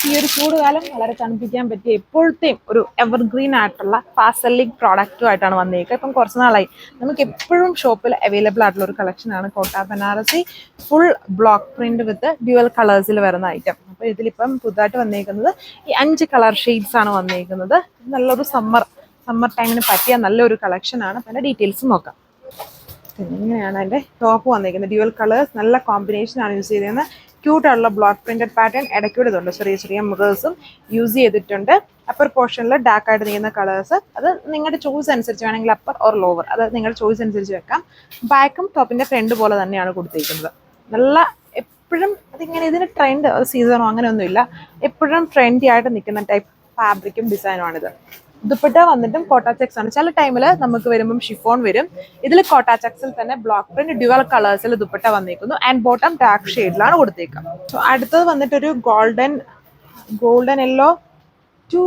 ഈ ഒരു ചൂടുകാലം വളരെ തണുപ്പിക്കാൻ പറ്റിയ എപ്പോഴത്തെയും ഒരു എവർഗ്രീൻ ആയിട്ടുള്ള ഫാസ്റ്റ് സെല്ലിംഗ് പ്രോഡക്റ്റുമായിട്ടാണ് വന്നേക്കുക. ഇപ്പം കുറച്ച് നാളായി നമുക്ക് എപ്പോഴും ഷോപ്പിൽ അവൈലബിൾ ആയിട്ടുള്ള ഒരു കളക്ഷനാണ് Kota Banarasi full block print with dual കളേഴ്സിൽ വരുന്ന ഐറ്റം. അപ്പോൾ ഇതിലിപ്പം പുതുതായിട്ട് വന്നേക്കുന്നത് ഈ 5 കളർ ഷെയ്ഡ്സ് ആണ് വന്നേക്കുന്നത്. നല്ലൊരു സമ്മർ ടൈമിന് പറ്റിയ നല്ലൊരു കളക്ഷനാണ്. പല ഡീറ്റെയിൽസ് നോക്കാം. ഇങ്ങനെയാണ് അതിൻ്റെ ടോപ്പ് വന്നിരിക്കുന്നത്. ഡ്യുവൽ കളേഴ്സ് നല്ല കോമ്പിനേഷൻ ആണ് യൂസ് ചെയ്തിരുന്നത്. ക്യൂട്ട് ആയിട്ടുള്ള ബ്ലോക്ക് പ്രിന്റഡ് പാറ്റേൺ ഇടയ്ക്കൂടെ ഇതുണ്ട്. ചെറിയ ചെറിയ മിറേഴ്സും യൂസ് ചെയ്തിട്ടുണ്ട്. അപ്പർ പോർഷനിൽ ഡാർക്ക് ആയിട്ട് നീങ്ങുന്ന കളേഴ്സ് അത് നിങ്ങളുടെ ചോയ്സ് അനുസരിച്ച് വേണമെങ്കിൽ അപ്പർ ഓർ ലോവർ അത് നിങ്ങളുടെ ചോയ്സ് അനുസരിച്ച് വെക്കാം. ബാക്കും ടോപ്പിന്റെ ഫ്രണ്ട് പോലെ തന്നെയാണ് കൊടുത്തിരിക്കുന്നത്. നല്ല എപ്പോഴും അതിങ്ങനെ ഇതിന് ട്രെൻഡ് സീസണോ അങ്ങനെയൊന്നുമില്ല. എപ്പോഴും ട്രെൻഡി ആയിട്ട് നിൽക്കുന്ന ടൈപ്പ് ഫാബ്രിക്കും ഡിസൈനുമാണിത്. ദുപ്പട്ട വന്നിട്ടും കോട്ട ചെക്സ് ആണ്. ചില ടൈമിൽ നമുക്ക് വരുമ്പം ഷിഫോൺ വരും. ഇതിൽ കോട്ട ചെക്സിൽ തന്നെ ബ്ലോക്ക് പ്രിന്റ് ഡ്യുവൽ കളേഴ്സിൽ ദുപ്പട്ട വന്നിരിക്കുന്നു. ആൻഡ് ബോട്ടം ഡാർക്ക് ഷെയ്ഡിലാണ് കൊടുത്തേക്കുക. സോ അടുത്തത് വന്നിട്ടൊരു golden yellow to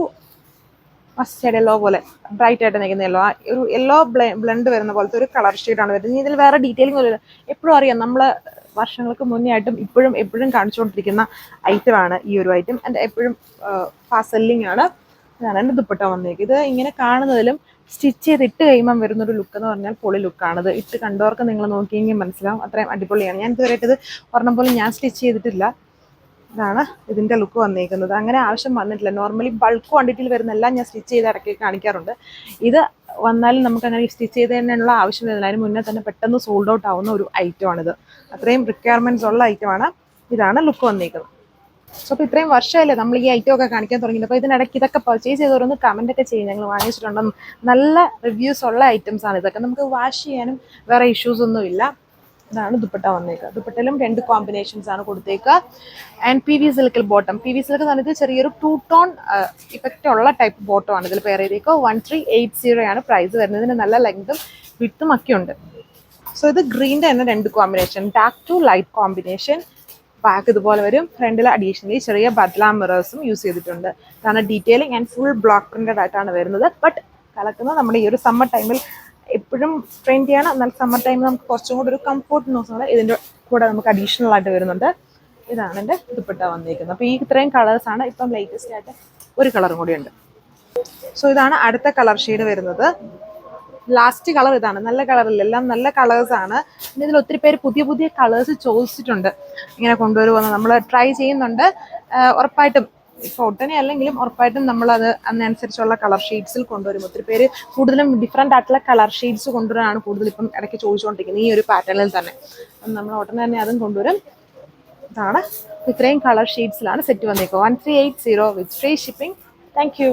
mustard yellow പോലെ ബ്രൈറ്റ് ആയിട്ട് നിൽക്കുന്ന യെല്ലോ, ഒരു യെല്ലോ ബ്ലെൻഡ് വരുന്ന പോലത്തെ ഒരു കളർ ഷെയ്ഡാണ് വരുന്നത്. ഇതിൽ വേറെ ഡീറ്റെയിലിംഗ് ഒന്നുമില്ല. എപ്പോഴും അറിയാം, നമ്മൾ വർഷങ്ങൾക്ക് മുന്നേ ആയിട്ടും എപ്പോഴും കാണിച്ചുകൊണ്ടിരിക്കുന്ന ഐറ്റമാണ് ഈ ഒരു ഐറ്റം. ആൻഡ് എപ്പോഴും ഫാസ്റ്റ് സെല്ലിംഗ് ആണ്. ഇതാണ് എൻ്റെ ദുപ്പട്ട വന്നേക്ക്. ഇത് ഇങ്ങനെ കാണുന്നതിലും സ്റ്റിച്ച് ചെയ്തിട്ട് കഴിയുമ്പം വരുന്നൊരു ലുക്ക് എന്ന് പറഞ്ഞാൽ പൊളി ലുക്കാണിത്. ഇട്ട് കണ്ടവർക്ക് നിങ്ങൾ നോക്കിയെങ്കിൽ മനസ്സിലാവും, അത്രയും അടിപൊളിയാണ്. ഞാൻ ഇതുവരെയായിട്ട് ഇത് ഒരെണ്ണം പോലും ഞാൻ സ്റ്റിച്ച് ചെയ്തിട്ടില്ല. ഇതാണ് ഇതിൻ്റെ ലുക്ക് വന്നേക്കുന്നത്. അങ്ങനെ ആവശ്യം വന്നിട്ടില്ല. നോർമലി ബൾക്ക് ക്വാണ്ടിറ്റിയിൽ വരുന്നെല്ലാം ഞാൻ സ്റ്റിച്ച് ചെയ്ത് ഇടയ്ക്ക് കാണിക്കാറുണ്ട്. ഇത് വന്നാലും നമുക്ക് അങ്ങനെ സ്റ്റിച്ച് ചെയ്ത് തന്നെയുള്ള ആവശ്യം വരുന്നില്ല. അതിന് മുന്നേ തന്നെ പെട്ടെന്ന് സോൾഡ് ഔട്ട് ആവുന്ന ഒരു ഐറ്റമാണിത്. അത്രയും റിക്വയർമെൻറ്റ്സ് ഉള്ള ഐറ്റമാണ്. ഇതാണ് ലുക്ക് വന്നേക്കുന്നത്. സോ അപ്പോൾ ഇത്രയും വർഷമല്ലേ നമ്മൾ ഈ ഐറ്റം ഒക്കെ കാണിക്കാൻ തുടങ്ങിയത്. അപ്പോൾ ഇതിനിടയ്ക്ക് ഇതൊക്കെ പർച്ചേസ് ചെയ്തവരൊന്ന് കമൻ്റ് ഒക്കെ ചെയ്യും, ഞങ്ങൾ വാങ്ങിച്ചിട്ടുണ്ടെന്നും. നല്ല റിവ്യൂസ് ഉള്ള ഐറ്റംസ് ആണ് ഇതൊക്കെ. നമുക്ക് വാഷ് ചെയ്യാനും വേറെ ഇഷ്യൂസ് ഒന്നും ഇല്ല. ഇതാണ് ദുപ്പട്ട വന്നേക്കുക. ദുപ്പട്ടയിലും 2 കോമ്പിനേഷൻസ് ആണ് കൊടുത്തേക്കുക. ആൻഡ് PV സിൽക്കിൽ ബോട്ടം. PV സിൽക്ക് എന്ന് പറഞ്ഞത് ചെറിയൊരു 2 ടോൺ ഇഫക്റ്റ് ഉള്ള ടൈപ്പ് ബോട്ടം ആണ് ഇതിൽ പെയർ ചെയ്തേക്കുക. 1380 ആണ് പ്രൈസ് വരുന്നത്. ഇതിന് നല്ല ലെങ്തും വിട്ടും ഒക്കെ ഉണ്ട്. സോ ഇത് ഗ്രീൻ്റെ തന്നെ 2 combination, dark to light combination. Back ഇതുപോലെ വരും. ഫ്രണ്ടിൽ അഡീഷണലി ചെറിയ ബദ്ല മിറേഴ്സും യൂസ് ചെയ്തിട്ടുണ്ട്. ഇതാണ് detailing and full block printed ആയിട്ടാണ് വരുന്നത്. ബട്ട് കലക്കുന്നത് നമ്മുടെ ഈ ഒരു സമ്മർ ടൈമിൽ എപ്പോഴും ട്രെൻഡിയാണ്. എന്നാൽ സമ്മർ ടൈമിൽ നമുക്ക് കുറച്ചും കൂടി ഒരു കംഫോർട്ട് നോക്കുന്നത് ഇതിൻ്റെ കൂടെ നമുക്ക് അഡീഷണൽ ആയിട്ട് വരുന്നുണ്ട്. ഇതാണ് എൻ്റെ ദുപ്പട്ട വന്നിരിക്കുന്നത്. അപ്പോൾ ഈ ഇത്രയും കളേഴ്സാണ്. ഇപ്പം ലേറ്റസ്റ്റ് ആയിട്ട് ഒരു കളറും കൂടി ഉണ്ട്. സോ ഇതാണ് അടുത്ത കളർ ഷെയ്ഡ് വരുന്നത്. ലാസ്റ്റ് കളർ ഇതാണ്. നല്ല കളറില്ല, എല്ലാം നല്ല കളേഴ്സാണ്. പിന്നെ ഇതിൽ ഒത്തിരി പേര് പുതിയ കളേഴ്സ് ചോദിച്ചിട്ടുണ്ട്. ഇങ്ങനെ കൊണ്ടുവരുമെന്ന് നമ്മൾ ട്രൈ ചെയ്യുന്നുണ്ട്. ഉറപ്പായിട്ടും ഫോട്ടോനെ അല്ലെങ്കിലും ഉറപ്പായിട്ടും നമ്മളത് അതിനനുസരിച്ചുള്ള കളർ ഷെയ്ഡ്സിൽ കൊണ്ടുവരും. ഒത്തിരി പേര് കൂടുതലും ഡിഫറെൻ്റ് ആയിട്ടുള്ള കളർ ഷെയ്ഡ്സ് കൊണ്ടുവരാനാണ് കൂടുതൽ ഇപ്പം ഇടയ്ക്ക് ചോദിച്ചുകൊണ്ടിരിക്കുന്നത്, ഈ ഒരു പാറ്റേണിൽ തന്നെ. അപ്പം നമ്മൾ ഉടനെ തന്നെ അതും കൊണ്ടുവരും. ഇതാണ് ഇത്രയും കളർ ഷെയ്ഡ്സിലാണ് സെറ്റ് വന്നേക്കുക. 1380 with free shipping. Thank U.